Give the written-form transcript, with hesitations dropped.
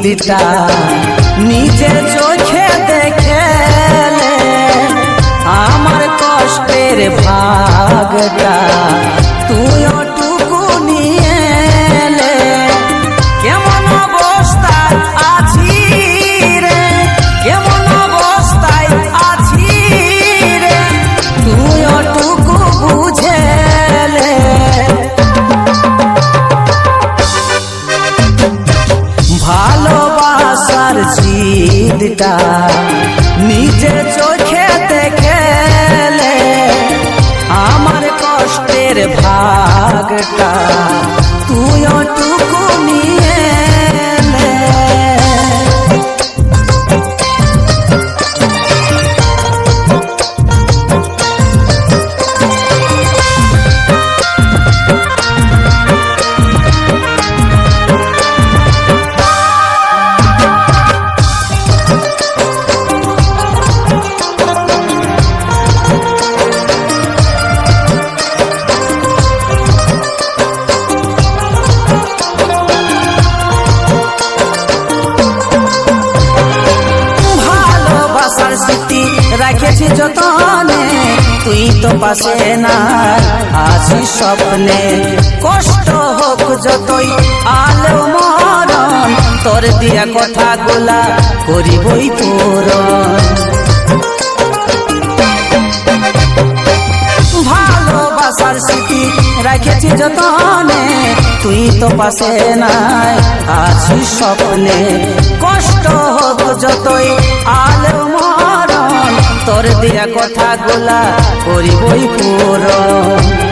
জিদটা নিজে চোখে দেখেলে আমার কষ্টের ভাগটা তুই ওটুকু নিয়ে এলে। কেমন অবস্থায় আছি রে, কেমন অবস্থায় আছি রে, তুই ওটুকু বুঝেলে। ভালোবাসার জিদটা নিজে চোখে দেখেলে আমার কষ্টের ভাগটা তুই ওটুকু নিয়ে এলে। রাখেছি যতনে তুই তো পাশে না আছিস স্বপ্নে। কষ্ট হোক যতই আলো মরণ তোর দিয়া কথাগুলা করিবই পূরণ। ভালোবাসার স্মৃতি রাখেছি যতনে তুই তো পাশে নাই আছিস স্বপ্নে। কষ্ট হোক যতই আলো মরণ তোর দিয়া কথাগুলা করিবই পূরণ।